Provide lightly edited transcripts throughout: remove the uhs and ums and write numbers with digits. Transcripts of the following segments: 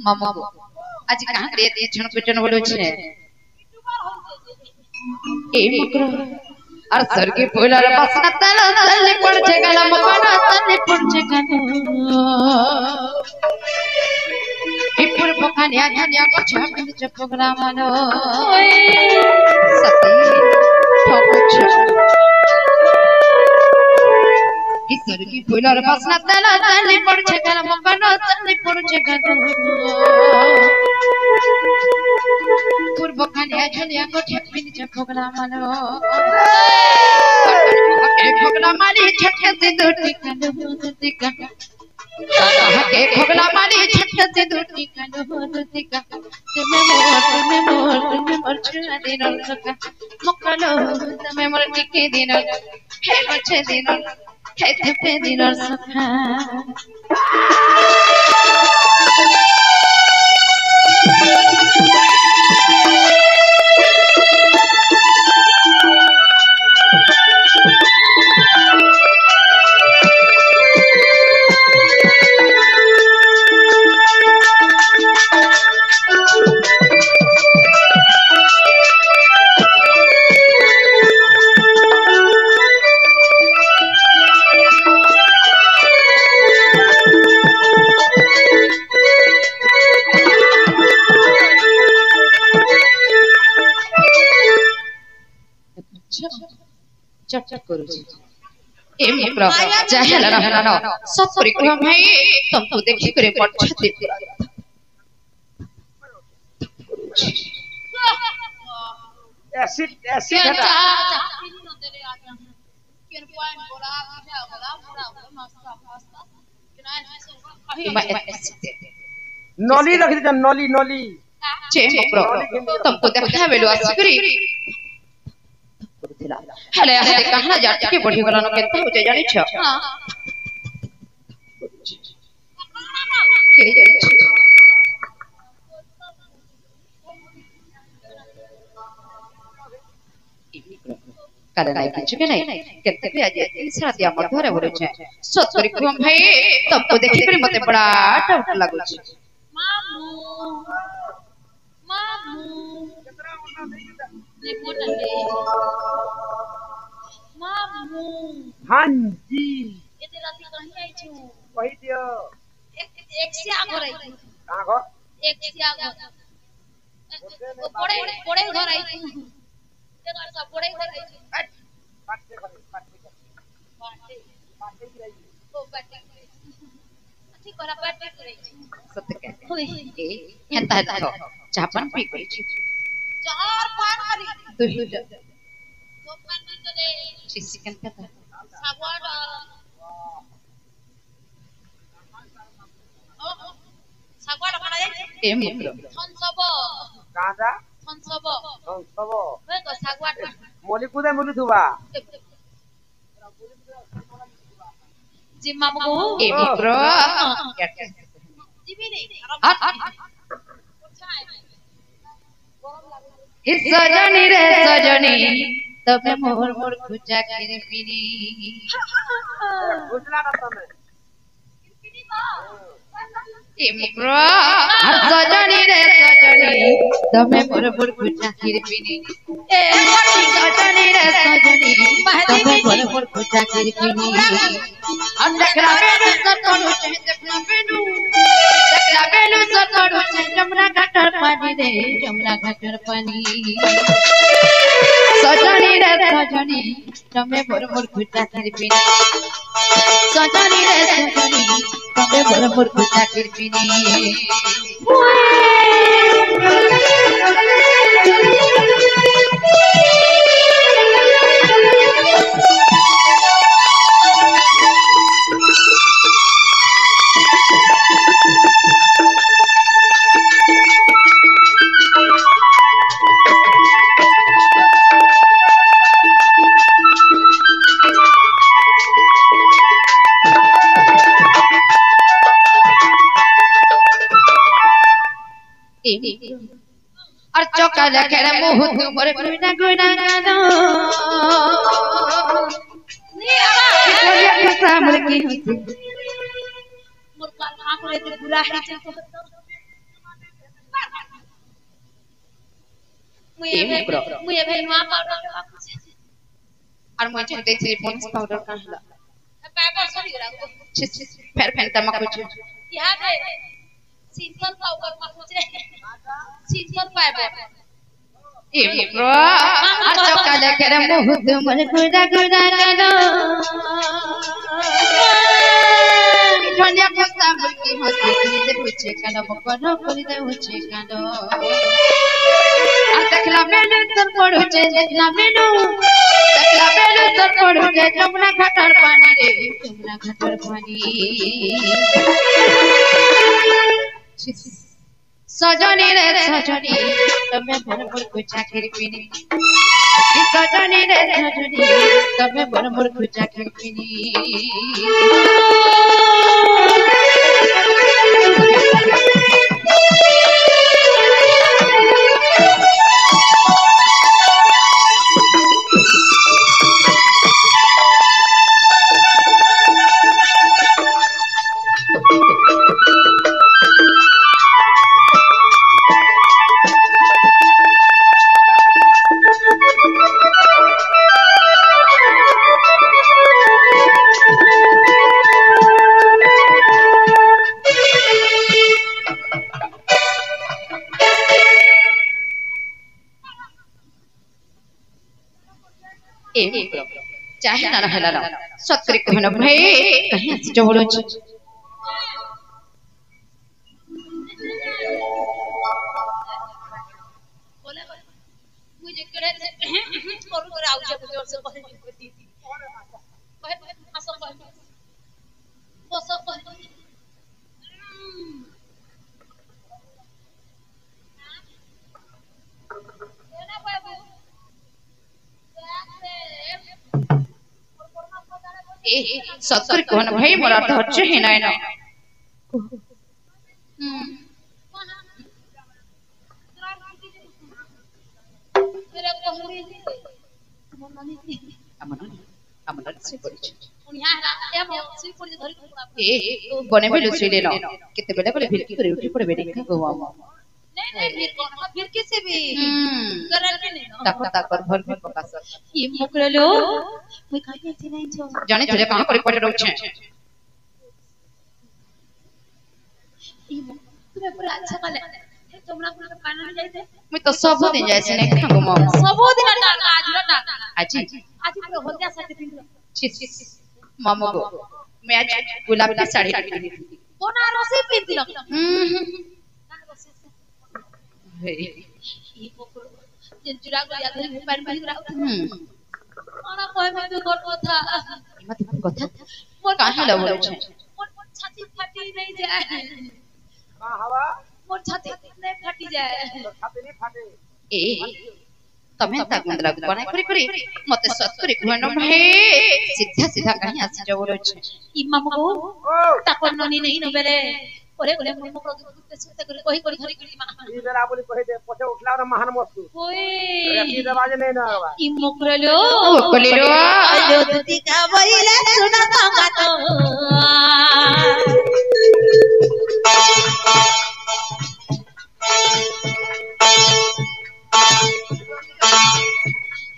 मामा आज कहां रे ये छण पेचन बोलो छे ए मकरो और सर के फूलर बसना तल तल पड़ छे गला मकाना तल पड़ छे गानो इपुर पखानिया धनिया को छापिन छ प्रोग्रामनो सती ठोकुछ किसर की फूलर बसना तल तल पड़ छे गला मकाना तल पड़ छे गानो पूर्व खानिया धनिया को छापिन छ प्रोग्रामनो के भोगला मारी छटके से दूटी कानो दूटी का के भोगला मारी छटके से दूटी कानो दूटी का तुम्हें मोर छुआ दिन सका मकलो तुम्हें मोर टिके दिन हे बचे दिन हे थपे दिन सका चट चट करू ए मित्र चाहेला रहला न सब परिक्रम है तुम तो देखि करे पड़ छते एसिड एसिड है नली रख दे नली नली छे मित्र तुमको देखा बेलो आसकरी हेले हेले कहना जा के बढ़ी गला न केता हो जाय जानि छ हां के जानि छ काले नाही किछु के नाही केते के आज साथिया मधरे बोले छ सतरी हम भाई तुमको देखि कर मते बड़ा डाउट लागो छ मामू मामू ने मोटले मामू हां जी एते राती कहीं आई छु कहि दियो एक से आगो रही कहां गो एक से आगो ओ पड़े पड़े घर आई छु एक सब पड़े घर आई छु पाटे की रही ओ पाटे ठीक करा पाटे की रही सत्य के होई ए हेता हेता चापन पी गई छु चार पान करी दुही तो पान पी करे चिकन का सागवाड सागवाड करा जाय ए मित्र थनसब काजा थनसब वे को सागवाड मोली कुदे मोली थुबा जी मामू ए मित्र जीबी नहीं सजनी रे सजनी तबे मोर मोर खुजा के पीनी बुझला ना तने ए मित्र सजनी रे सजनी तबे मोर मोर खुजा के पीनी ए सजनी रे सजनी तबे मोर मोर खुजा के पीनी देखला बेनु सतनु देखला बेनु सतनु जमुना घाटर पानी रे जमुना घाटर पानी सजनी रे सजनी तमे मोर मोर खुटा किरपिनी सजनी रे सजनी तमे मोर मोर खुटा किरपिनी और चौका लेके रे मुंह तुमरे गुना गुना गानो नी आवा सामने की होती मोर का कहां करे ते बुरा है मुझे भी नवा पाउडर और मुझे देखिए पॉन्स पाउडर का हला पाउडर सॉरी रखो फिर तमक कुछ यहां पे सिंपल पाउडर का कुछ सिंपल पाउडर ए ब्रो अच्छा काले करे मुंह तुम गुड़ा गुड़ा करो दुनिया को सब की हंसी दे पूछे कानो बकनो करी दे पूछे कानो देखला बेलू तर पड़ुचे देखला बेलू तर पड़ुचे जमुना घाटर पानी रे जमुना घाटर पानी सजनी रे सजनी तमे भरपूर को चाकरी पिनी सजनी रे सजनी तमे भरपूर को चाकरी पिनी चाहे ना रहला ना सत्करी कहना भाई कहीं से जोड़ो छ बोले मुझे करे और आउ जे जोर से कहे दी कहे आसो कहे बसो कहे ना बाबू ए सत्तर कोन भाई मोरा धरछ हे नाय ना तेरा कहली हमन से परिछ उनिया ए मो सुई पड़ी धरि ए बने बेलु सुईले न केते बेले बेले फिरकी करे उठी पड़े बेटी का गोवा नहीं फिर किसे भी करल के नहीं ताकर भर भर पका सक ई मुकरलो मुई खाई थी नहीं छो जाने तुझे कहां करे पड़े रहू छे ई तुम्हें पूरा अच्छा काले तुमरा पूरा पाना में जाइते मुई तो सब दिन जाय से नहीं खागो म सब दिन डाका आज डाका आज पूरा होतिया साथे दिन छी मामो गो मैं आज गुलाब की साड़ी पहनी थी बनारसी पहनती लग ये पोकरो जे जुरा को याद है पानी पानी जुरा ओना कोई में तो कथा मत कथा मोर काहे लगो छे मोर छाती फटी नहीं जाए हां हवा मोर छाती नहीं फटी जाए छाती नहीं फाटे ए तमे ता गुंदला बनाई करी मते सत्तरी कहनो भाई सीधा सीधा कहीं आसी जवरो छे ई मामू को ताकर ननी नहीं न बेले ओरे ओरे मम्मा प्रोजेक्ट कुत्ते सुते करे कोई कोई धरी करी मा ई जरा बोली कहि दे पछे उठला रे महान मस्तु ओए ई दरवाजे नहीं ना हवा ई मोकरलो कोलिलो जो दुती का बोले सुना संगा तो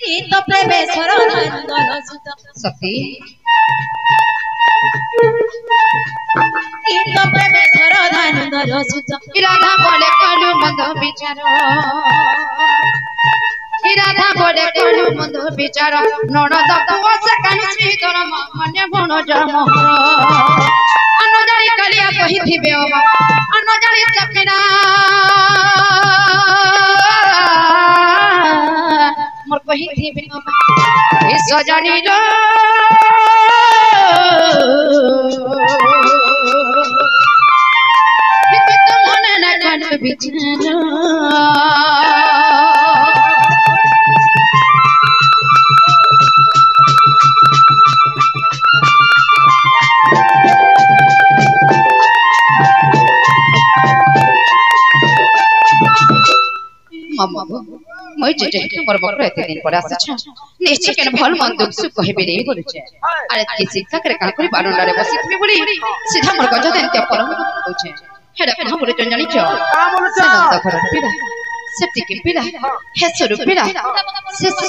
ई तो प्रेमेश्वर नंदन सुत सती ई तो प्रेमेश्वर नंदन सुत राधा बोले कालू मंद विचार राधा बोले कालू मंद विचार ननद पुओ से कानु श्री तोर मन बण जम अनुजारी कालिया कहि थिबे ओबा अनुजारी चकेरा मोर कहि थिबे ओबा ए सजनी लो कित मन न कन बिचारा मम्मा মই যেতে তোমার বকর এতে দিন পরে আসছ নিশ্চয় কেন ভাল মন দুঃখ সুখ কহিবে রে বলছে আরে কি শিক্ষা করে কান করি বারণারে বসি তুমি বলি সিধা মোর গজ দেন তে পরম কইছে हेडा कहाँ बोले तो जानी चो कहाँ बोलो चो सनंद घर पिला सेटिके पिला हेसरु पिला सेसु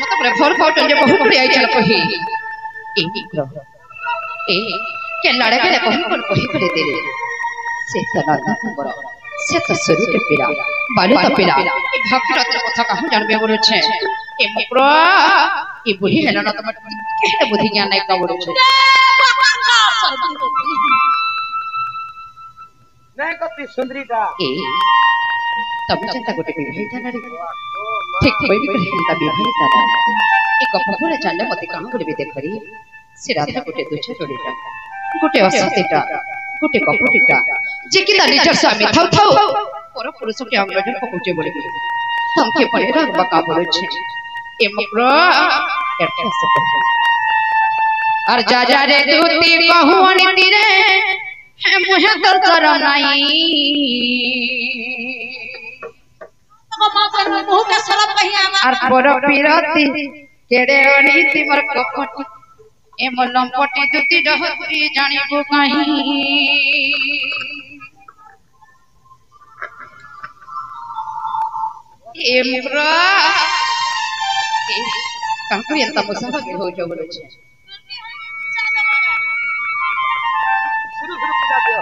मतलब रे भर फोटो जे बहुत बड़ी आई चल कही ए के लड़े के कही करे दे से सनंद घर से तो सरू के पिला बालू का पिला ए भक्तिरत कथा कहूं जानबे बोले छे ए मकरो ए बुढ़ी हेला न तम के बुद्धि ज्ञान नहीं का बोले छे नहीं कति सुंदरी ता ए तब चिंता गोटे विवाह था रे ठीक कोई भी चिंता विवाह था एक कपपुरा चले मते कहां करे देख करी से राधा गोटे दुछ जोड़ीटा गोटे असतेटा गोटे कपटिटा जे कि ता निजर स्वामी थाउ थाउ पर पुरुष के अंगज पकुचे बोले हम के परे रख बका बोले छे ए मकरो एटा सब और जा रे दूती कहू अनिति रे है मुहे तर करम नाही और पर पिरती केड़े अनिति मर कपटी ए मलम पटी दूती डहती जानिबो काहे ए मुरा काकू यंता मुसह के हो जो बोले छे शुरू पूजा दियो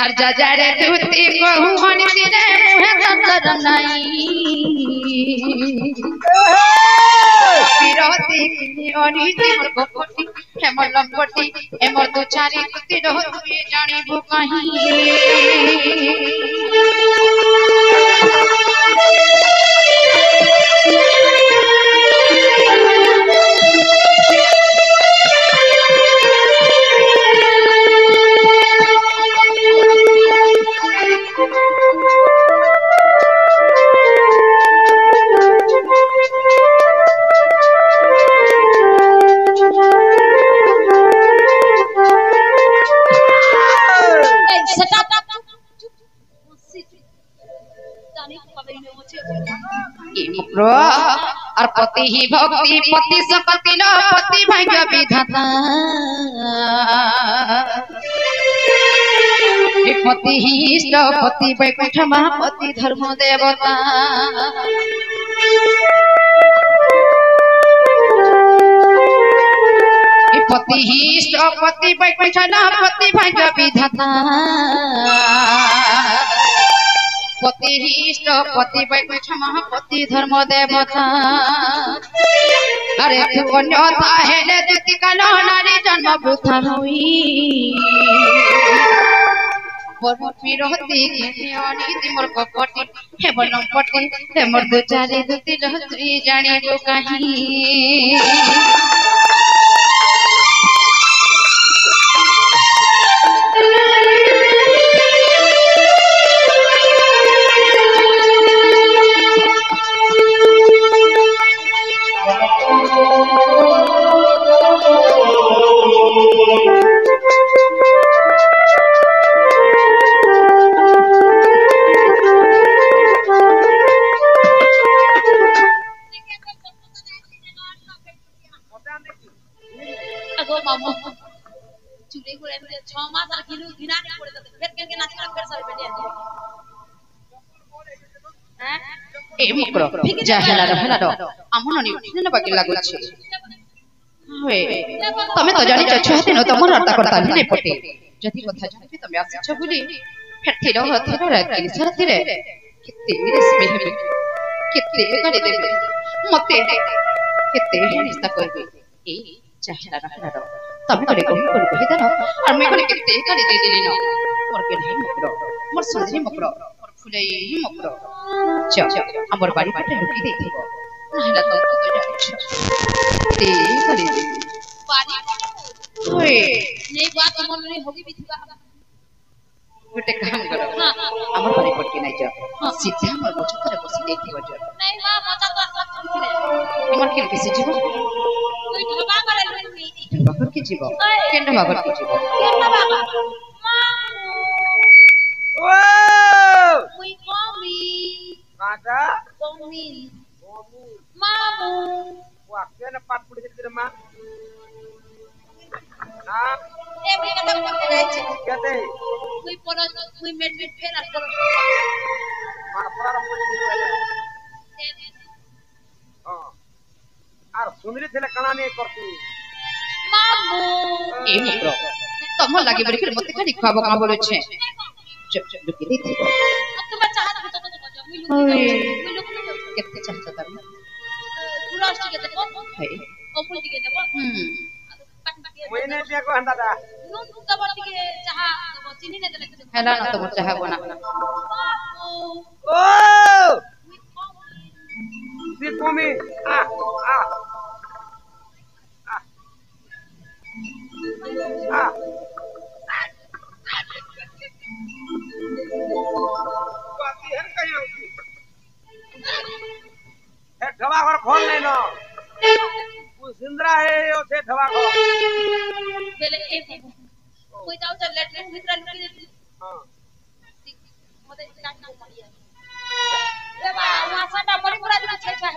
और जा रे दूती कहू अनिति रे मुहे तर करम नाही पिरती अनिति मर कपटी हे मलम पटी ए मर दो चारी दूती डहती जानिबो काहे और पति ही भक्ति पति सकति न पति भाग्य विधाता पति ही इष्ट पति वैकुंठ महापति धर्म देवता पति ही इष्ट पति वैकुंठ पति भाग्य विधाता पति ही इष्ट पति वैकुंठ महापति धर्म देवता अरे तू अन्यथा हेले दुति कालो नारी जन्म वृथा हुई पर पिरती के अनिति मोर कपटी हे बनम पटी हे मोर दो चारी दुति रहती जानिबो काहे ए मुकरो जा हेला रो हमन नि उठिन बाकी लागो छे होय तमे तो जानि छ छहते न तमर अर्ता करता नि पटे जति कथा जानबी तमे आसी छ बुली फेरथि रात सरथि रे किते रेसमे हेबे किते गाडी देबे मते किते हिस्सा करबे ए जा हेला रो तमे करे कहि देनो और मैं करे किते गाडी दे देली न मोर के नहीं मुकरो मोर सुंदरी मुकरो फुले मकरो च हमर बाड़ी बाटे लुकी देथिबो नहला तो जानि छ ते करे बाड़ी ओए नै बात मन नै होगी बिथिबा गोटे काम करो हमर बाड़ी पटके नै जा सीधा हमर मछतरे बसी देखिबो ज नै मा मचा तो सब खिले हमर के किसी जीवो कोई ढबा करे लुनी ढबा कर के जीवो केन ढबा कर के जीवो केन ढबा मा ओ मुई कोमी काका कोमी ओमू मामू वाक्य न पाट पुडी दिरे मा ना ए मुई कता जाए कहते कोई पर कोई मेट फेर आर पर मानपुरा पुलिस दिलो है हां आर सुंदरी थिले कणा नहीं करती मामू ए मित्र तम लागे बरे फिर मते खाली खाबो का बोले छे चुप चुप लुकी दे तुम चाहत हो तो मुई लोग केते चाहत त गुलास टिके देबो है अमूल टिके देबो महीने पे को हंदा दा नून दबो टिके चाहा चीनी ने देले हेला न तो चाहा बना ओ सी कोमी आ आ आ बाती है कहीं होती है ढवा घर खोल लेना वो जिंदरा है यो से ढवा घर पहले एक कोई जाओ चल लेटरिन भीतर लुकी दे हां मते काट ना पड़िया ए बा वासाटा बड़ी पूरा दिन छे छे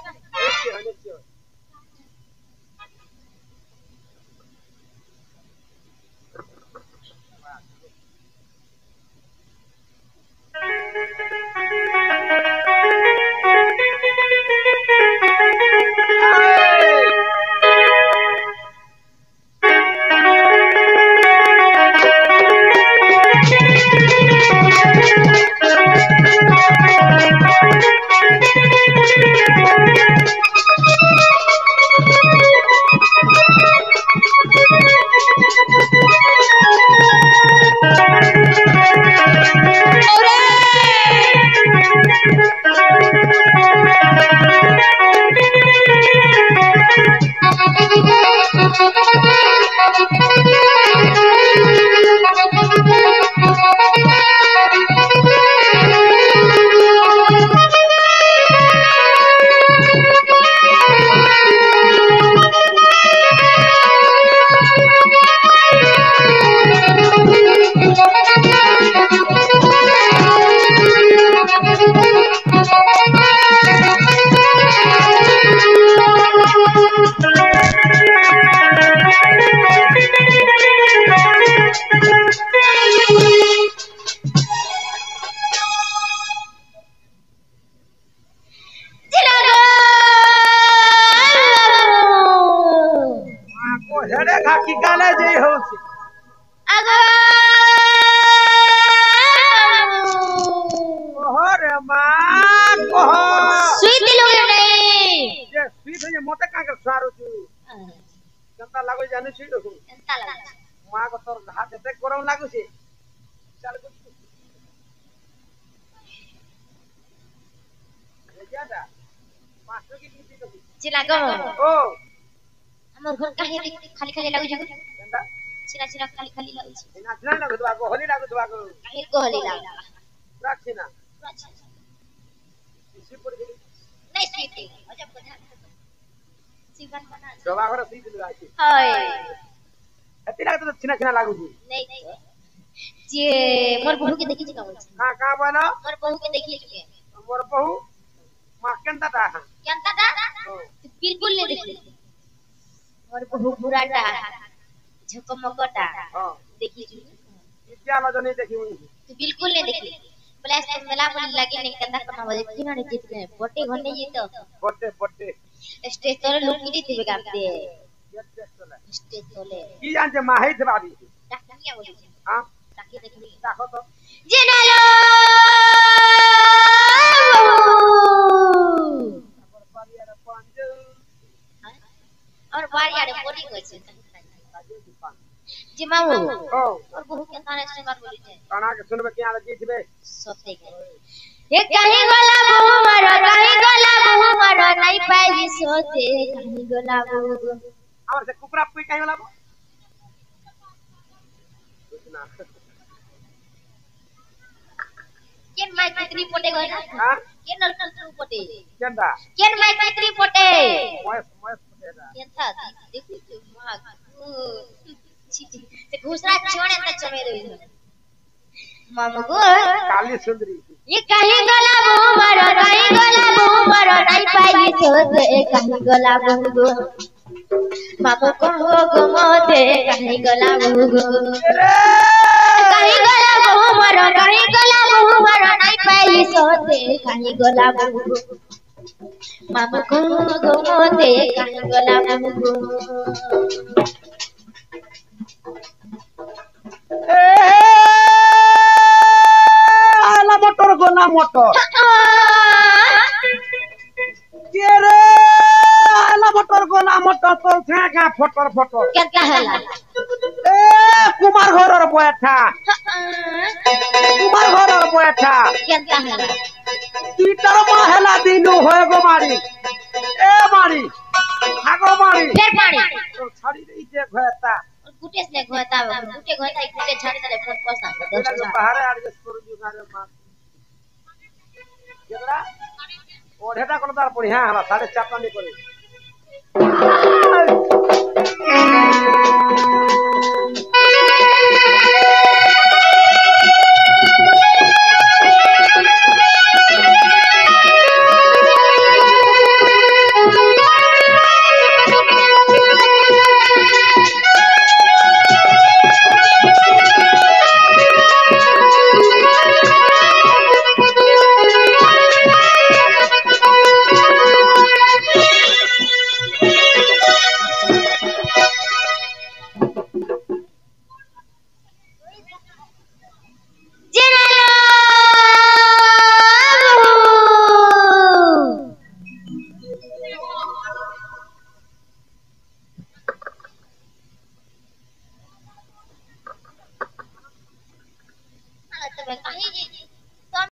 खाली खाली लागु जगो छिना छिना खाली खाली लागु छी ना ना लागु दुआ को होली लागु दुआ को काहे को होली लागु राखिना इसी पर नहीं सीती अजब को ध्यान सीवन बना दवा घर सीत लगा छी हाय अति लागु तो छिना छिना लागु छी नहीं जे मोर बहू के देखि छी का बोल का बोलो मोर बहू के देखि छी मोर बहू मां केनता ता बिल्कुल नहीं देखी और बहु बुराटा झकमकटा देखी जी क्या मजा नहीं देखी हुई तो बिल्कुल नहीं देखी प्लस मेला में लगे नहीं कंधा कमा बजे तीन ने जीत गए बोटे घने जी तो बोटे स्टेज तले लोग की थी गाते स्टेज तले की जान जे माही थे बाबी टाकिया बोली हां टाकी देखली देखो तो जेनालो और बारिया रे बोली गई छे जी माऊ ओ और बहु के थाने से बात बोली छे काना के सुनबे के आले जीतबे सोते के ये कहीं गोला बहु मरो कहीं गोला बहु मरो नहीं पाई सोते कहीं गोला बहु और से कुकरा पी कहीं वाला केन माई कितनी पोटे गई ना हां केन नलकन तू पोटे केनदा केन माई कितनी पोटे मोय पोटेदा केन था देखी तू मां छी ते घुसरा छोड़े त चमे रही मामू गो काली सुंदरी ये कहीं गोला बहु मरो कहीं गोला बहु मरो नहीं पाई सोते कहीं गोला बहु गो मामू को गो मोते कहीं गोला बहु गो সতে কাহি গলা মুগো মামু গো মতে কাহি গলা মুগো আলা মোটর গোনা মোটর কে রে আলা মোটর গোনা মোটর তোর ঠেকা ফটর ফটর কেটা হেলা এ কুমার ঘরের বয়ঠা কুমার ঘরের বয়ঠা কেটা হেলা তিটার মা হেলা দিনু হয়ে গো মারি এ মারি আগো মারি ফের পাড়ি তোর ছাড়ি দেই যে ঘয়তা গুটে সে ঘটা গুটে ঘটা গুটে ছাড়ি দিলে ফট পসা বাহারে অ্যাডজাস্ট করে দিও ঘরে মা কেবরা ওঢেটা কোন তার পড়ি হ্যাঁ হলা 4.5 নি করে